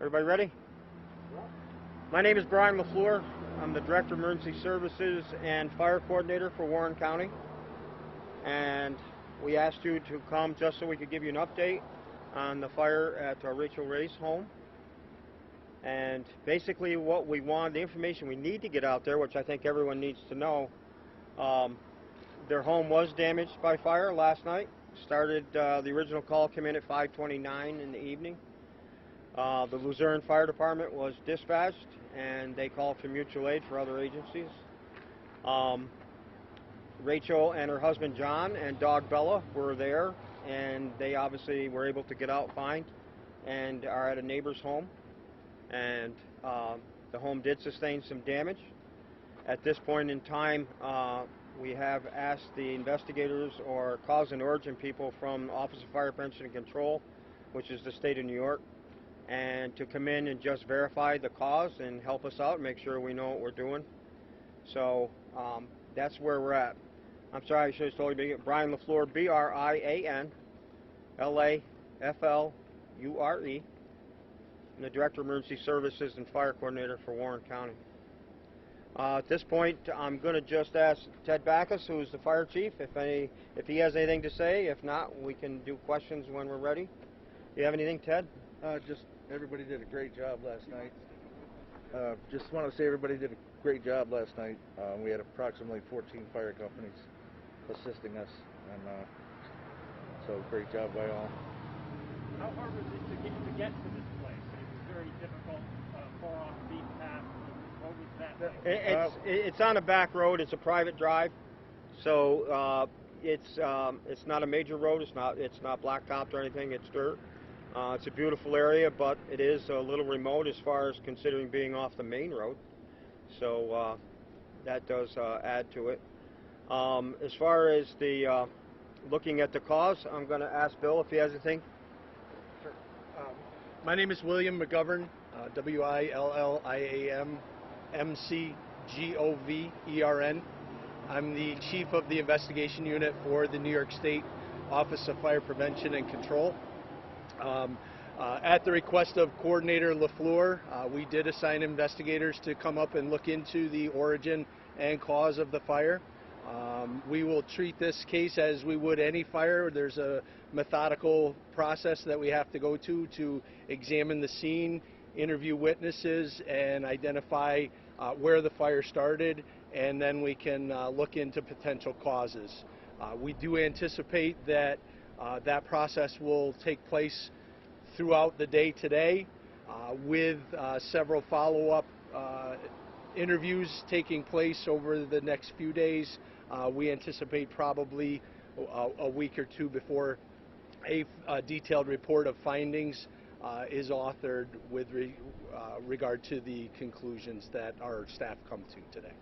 Everybody ready? My name is Brian LaFleur. I'm the Director of Emergency Services and Fire Coordinator for Warren County. And we asked you to come just so we could give you an update on the fire at Rachael Ray's home. And basically what we want, the information we need to get out there, which I think everyone needs to know, their home was damaged by fire last night. The original call came in at 5:29 in the evening. The Luzerne Fire Department was dispatched, and they called for mutual aid for other agencies. Rachel and her husband John and dog Bella were there, and they obviously were able to get out fine and are at a neighbor's home. And the home did sustain some damage. At this point in time, we have asked the investigators or cause and origin people from Office of Fire Prevention and Control, which is the state of New York, and to come in and just verify the cause and help us out and make sure we know what we're doing. So that's where we're at. I'm sorry, I should have told you. Brian LaFleur, B-R-I-A-N L-A-F-L-U-R-E. I'm the Director of Emergency Services and Fire Coordinator for Warren County. At this point, I'm going to just ask Ted Backus, who is the fire chief, if he has anything to say. If not, we can do questions when we're ready. Do you have anything, Ted? Just everybody did a great job last night. Just want to say everybody did a great job last night. We had approximately 14 fire companies assisting us, and so great job by all. How hard was it to get to this place? It was very difficult, far off the beaten path. What was that like? It's on a back road. It's a private drive, so it's not a major road. It's not blacktopped or anything. It's dirt. It's a beautiful area, but it is a little remote as far as considering being off the main road. So that does add to it. As far as the looking at the cause, I'm going to ask Bill if he has anything. Sure. My name is William McGovern, W-I-L-L-I-A-M M-C-G-O-V-E-R-N. I'm the Chief of the Investigation Unit for the New York State Office of Fire Prevention and Control. At the request of Coordinator LaFleur, we did assign investigators to come up and look into the origin and cause of the fire. We will treat this case as we would any fire. There's a methodical process that we have to go to examine the scene, interview witnesses, and identify where the fire started, and then we can look into potential causes. We do anticipate that that process will take place throughout the day today, with several follow-up interviews taking place over the next few days. We anticipate probably a week or two before a detailed report of findings is authored with regard to the conclusions that our staff come to today.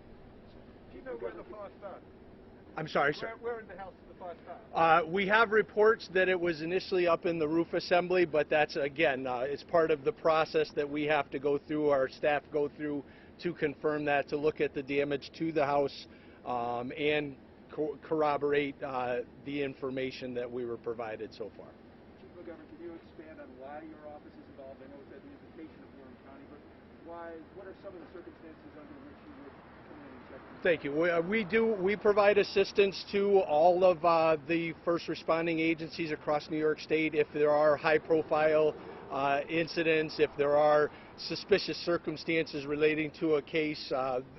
Do you know where the fire started? I'm sorry, sir. Where in the house did the fire start? We have reports that it was initially up in the roof assembly, but that's, again, it's part of the process that we have to go through, our staff go through to confirm that, to look at the damage to the house and corroborate the information that we were provided so far. Chief McGovern, can you expand on why your office is involved? I know it's at the invitation of Warren County, but what are some of the circumstances under which you would come in and check? Thank you. We provide assistance to all of the first responding agencies across New York State if there are high-profile incidents, if there are suspicious circumstances relating to a case.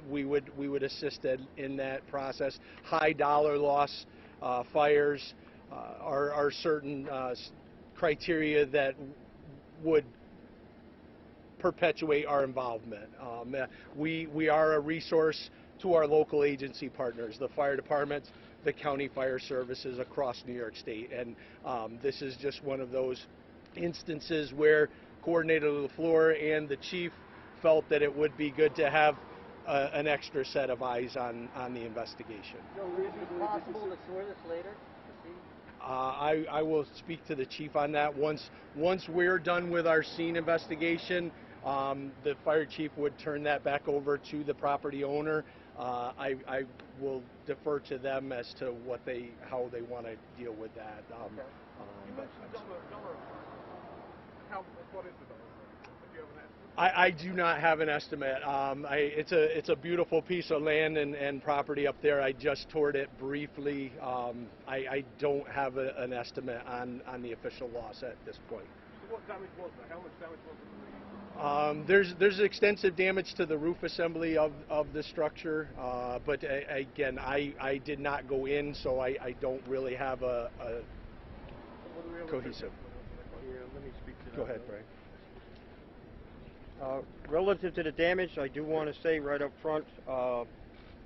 We would assist in that process. High dollar loss fires are certain criteria that would perpetuate our involvement. We are a resource to our local agency partners, the fire departments, the county fire services across New York State, and this is just one of those instances where Coordinator LaFleur and the chief felt that it would be good to have an extra set of eyes on the investigation. So is it possible to tour this later? I will speak to the chief on that. Once we're done with our scene investigation, the fire chief would turn that back over to the property owner. I will defer to them as to how they want to deal with that. You mentioned dollar. What is the dollar? If you have an I do not have an estimate. It's a beautiful piece of land and property up there. I just toured it briefly. I don't have an estimate on the official loss at this point. So what damage was there? How much damage was it? There's extensive damage to the roof assembly of the structure, but again, I did not go in, so I don't really have a cohesive. Yeah, let me speak to that. Go ahead, Brian. Relative to the damage, I do want to say right up front, the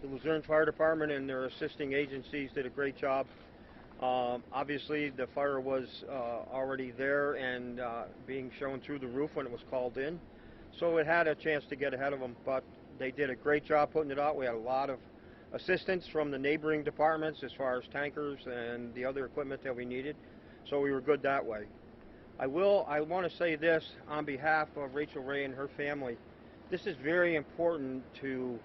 Luzerne Fire Department and their assisting agencies did a great job. Obviously, the fire was already there and being shown through the roof when it was called in, so it had a chance to get ahead of them, but they did a great job putting it out. We had a lot of assistance from the neighboring departments as far as tankers and the other equipment that we needed, so we were good that way. I want to say this on behalf of Rachael Ray and her family. This is very important to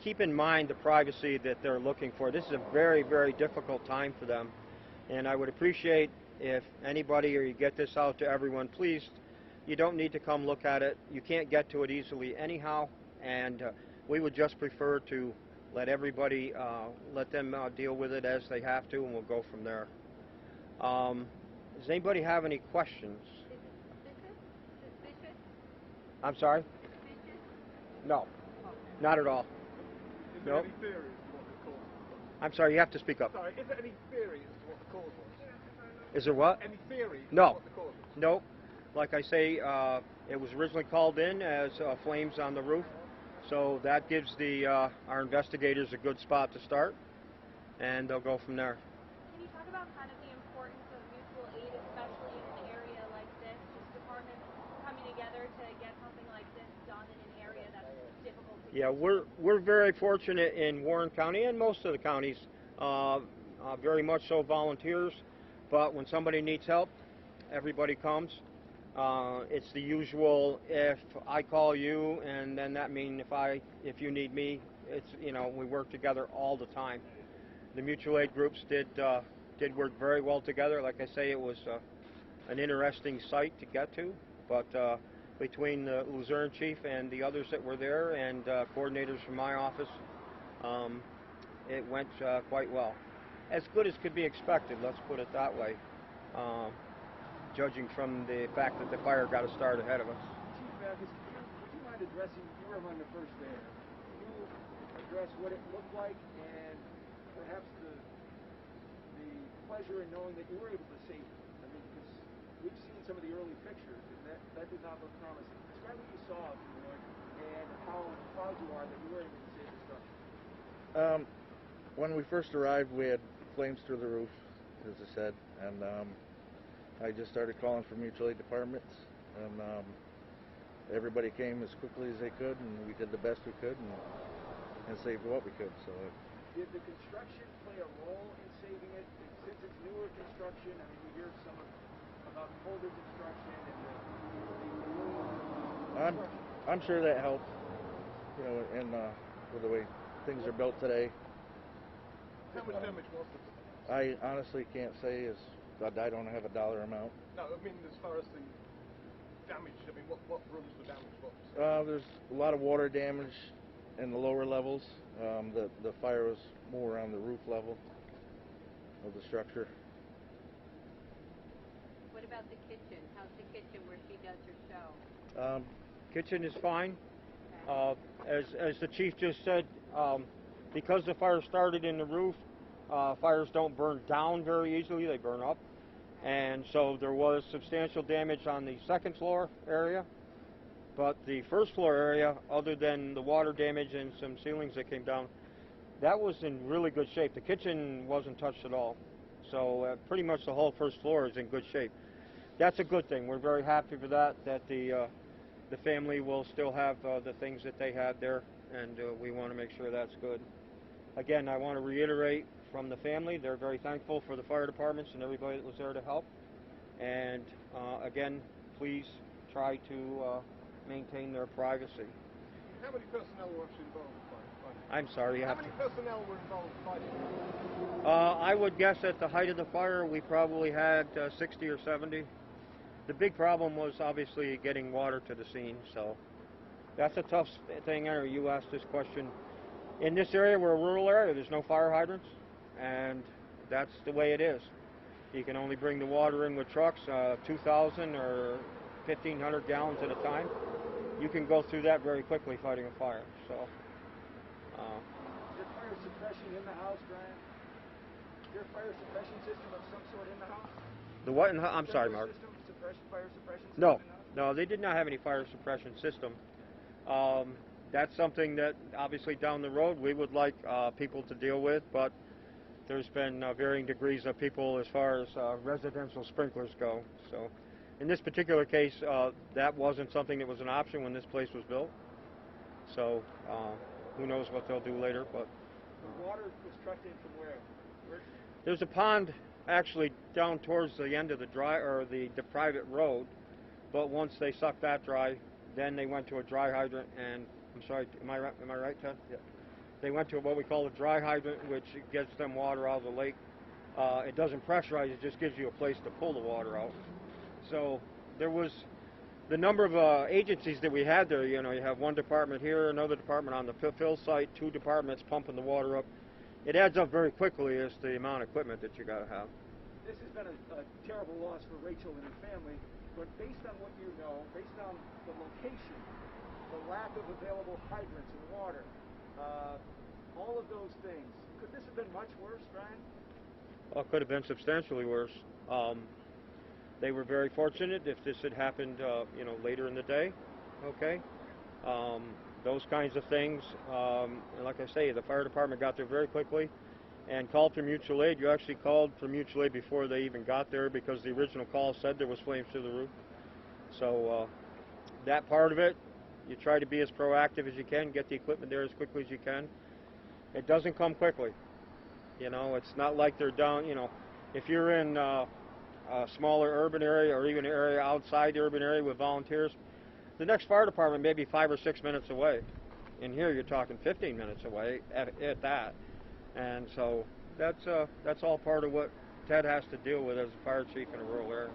keep in mind the privacy that they're looking for. This is a very, very difficult time for them. And I would appreciate if anybody, or you get this out to everyone, please, you don't need to come look at it. You can't get to it easily anyhow. And we would just prefer to let everybody, let them deal with it as they have to, and we'll go from there. Does anybody have any questions? Is it suspicious? I'm sorry? Suspicious? No, not at all. Is there Nope. any theory as to what the cause was? I'm sorry, you have to speak up. Sorry, is there any theory as to what the cause was? Is there what? Any theory as to No. what the cause was? Nope. Like I say, it was originally called in as flames on the roof, so that gives the our investigators a good spot to start, and they'll go from there. Can you talk about kind of the importance of mutual aid, especially in an area like this, just departments coming together to get something like this done in an area that's difficult to Yeah, get to? we're very fortunate in Warren County and most of the counties, very much so volunteers. But when somebody needs help, everybody comes. It's the usual. If I call you, and then that means if you need me, it's we work together all the time. The mutual aid groups did work very well together. Like I say, it was an interesting site to get to, but between the Luzerne chief and the others that were there and coordinators from my office, it went quite well. As good as could be expected, let's put it that way, judging from the fact that the fire got a start ahead of us. Chief Mathis, would you mind addressing, you were among the first there, can you address what it looked like and perhaps the pleasure in knowing that you were able to save it? I mean, because we've seen some of the early pictures, and that did not look promising. Describe what you saw, if you would, and how proud you are that you were able to save the structure. When we first arrived, we had flames through the roof, as I said, and I just started calling for mutual aid departments, and everybody came as quickly as they could, and we did the best we could and saved what we could. So. Did the construction play a role in saving it? Since it's newer construction, I mean, we hear about older construction and the I'm sure that helped, in with the way things are built today. How much damage was there? I honestly can't say, I don't have a dollar amount. No, I mean, as far as the damage, I mean, what rooms were damaged? There's a lot of water damage in the lower levels. The fire was more around the roof level of the structure. What about the kitchen? How's the kitchen where she does her show? Kitchen is fine. Okay. As the chief just said, because the fire started in the roof, fires don't burn down very easily, they burn up. And so there was substantial damage on the second floor area, but the first floor area, other than the water damage and some ceilings that came down, that was in really good shape. The kitchen wasn't touched at all. So pretty much the whole first floor is in good shape. That's a good thing. We're very happy for that the family will still have the things that they had there, and we want to make sure that's good. Again, I want to reiterate from the family, they're very thankful for the fire departments and everybody that was there to help. And again, please try to maintain their privacy. How many personnel were actually involved in fighting? I'm sorry. How many personnel were involved in fighting? I would guess at the height of the fire, we probably had 60 or 70. The big problem was obviously getting water to the scene, so That's a tough thing. I know you asked this question. In this area, we're a rural area. There's no fire hydrants, and that's the way it is. You can only bring the water in with trucks, 2,000 or 1,500 gallons at a time. You can go through that very quickly fighting a fire. So, Is there fire suppression in the house, Brian? Is there a fire suppression system of some sort in the house? the what? I'm sorry, Mark. System, fire suppression system No, in the house? no, they did not have any fire suppression system. That's something that obviously down the road we would like people to deal with, but there's been varying degrees of people as far as residential sprinklers go. So in this particular case, that wasn't something that was an option when this place was built. So who knows what they'll do later, but The water was trucked in from where? there's a pond actually down towards the end of the the private road, but once they sucked that dry, then they went to a dry hydrant, and I'm sorry, am I right, Ted? Yeah. They went to what we call a dry hydrant, which gets them water out of the lake. It doesn't pressurize, it just gives you a place to pull the water out. So there was the number of agencies that we had there. You know, you have one department here, another department on the fill site, two departments pumping the water up. It adds up very quickly as the amount of equipment that you got to have. This has been a terrible loss for Rachel and her family, but based on what you know, based on the location, the lack of available hydrants and water, all of those things, could this have been much worse, Brian? Well, it could have been substantially worse. They were very fortunate if this had happened, you know, later in the day. Okay, those kinds of things. And like I say, the fire department got there very quickly and called for mutual aid. You actually called for mutual aid before they even got there because the original call said there was flames through the roof. So that part of it, you try to be as proactive as you can, get the equipment there as quickly as you can. It doesn't come quickly. You know, it's not like they're down, you know, if you're in a smaller urban area or even an area outside the urban area with volunteers, the next fire department may be 5 or 6 minutes away. In here, you're talking 15 minutes away at that. And so that's all part of what Ted has to deal with as a fire chief in a rural area.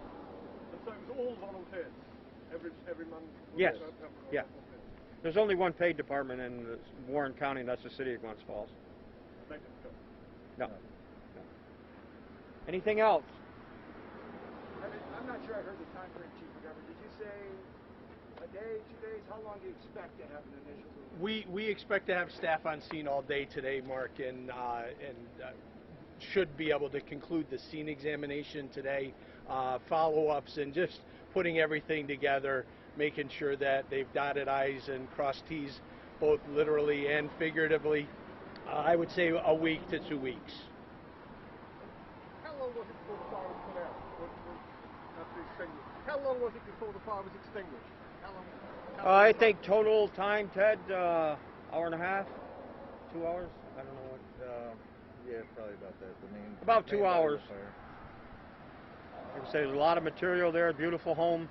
And so it was all volunteers, every month? Yes, yeah. There's only one paid department in Warren County, and that's the city of Glens Falls. No. No. Anything else? I'm not sure I heard the time frame, Chief of Government. Did you say a day, 2 days? How long do you expect to have an initial? We expect to have staff on scene all day today, Mark, and should be able to conclude the scene examination today, follow-ups, and just putting everything together, making sure that they've dotted I's and crossed T's, both literally and figuratively. I would say a week to 2 weeks. How long was it before the fire was put out? After extinguished? How long was it before the fire was extinguished? How long I think total time, Ted, hour and a half, 2 hours. I don't know what. Yeah, probably about that. About 2 main body of hours. the fire. Like I say, there's a lot of material there. Beautiful home.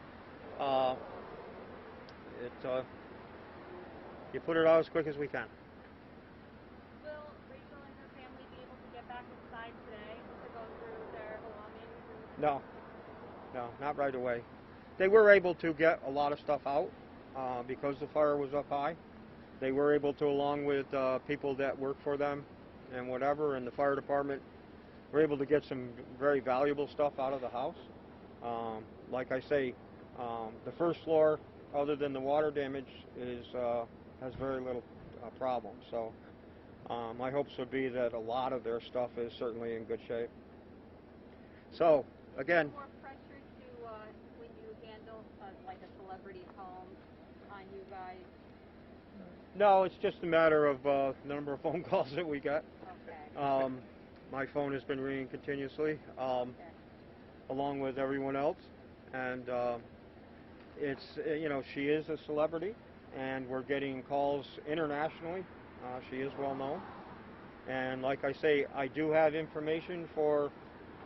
You put it out as quick as we can. Will Rachel and her family be able to get back inside today to go through their belongings? No, not right away. They were able to get a lot of stuff out because the fire was up high. They were able to, along with people that work for them and whatever, and the fire department, were able to get some very valuable stuff out of the house. Like I say, the first floor, other than the water damage, has very little problem. So my hopes would be that a lot of their stuff is certainly in good shape. So again, More pressure to when you handle like a celebrity's home on you guys? no, it's just a matter of the number of phone calls that we get. Okay. My phone has been ringing continuously, along with everyone else, and it's you know, she is a celebrity, and we're getting calls internationally. She is well known, and like I say, I do have information for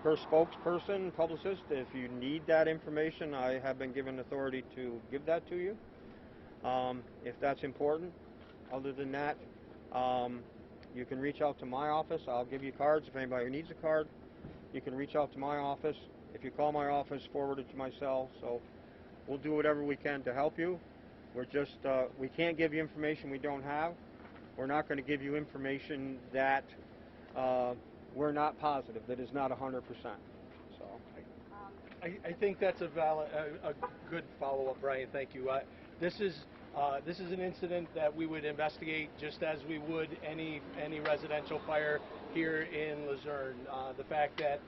her spokesperson, publicist. If you need that information, I have been given authority to give that to you, if that's important. Other than that, you can reach out to my office. I'll give you cards. If anybody needs a card, you can reach out to my office. If you call my office, forward it to my cell. So we'll do whatever we can to help you. We're just, we can't give you information we don't have. We're not going to give you information that we're not positive, that is not 100%. So, I think that's a good follow-up, Brian. Thank you. This is an incident that we would investigate just as we would any residential fire here in Luzerne. The fact that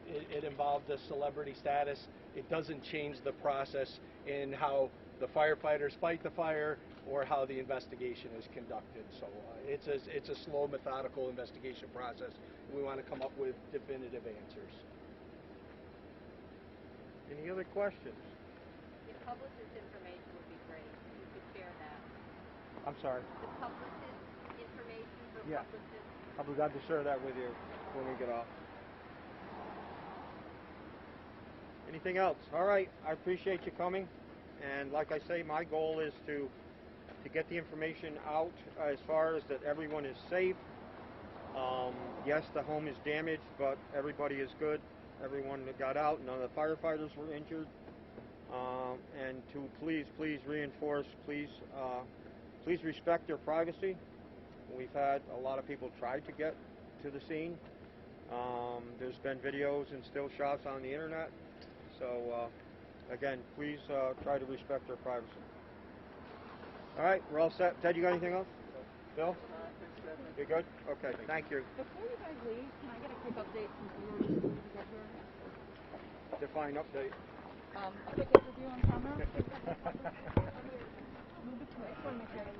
it involved a celebrity status, it doesn't change the process in how the firefighters fight the fire or how the investigation is conducted. So it's a slow, methodical investigation process. We want to come up with definitive answers. any other questions? The publicist information would be great. If you could share that. I'm sorry. The publicist information for Yeah. publicists. I'll be glad to share that with you when we get off. Anything else? All right. I appreciate you coming. And like I say, my goal is to get the information out as far as that everyone is safe. Yes, the home is damaged, but everybody is good. Everyone that got out, none of the firefighters were injured. And to please reinforce, please respect their privacy. We've had a lot of people try to get to the scene. There's been videos and still shots on the internet. So again, please try to respect their privacy. All right, we're all set. Ted, you got anything else? Bill? You're good? Okay, thank you. Before you guys leave, can I get a quick update since we were just going to get here? Define update. A quick interview on camera? Move it to me. I just want to make sure I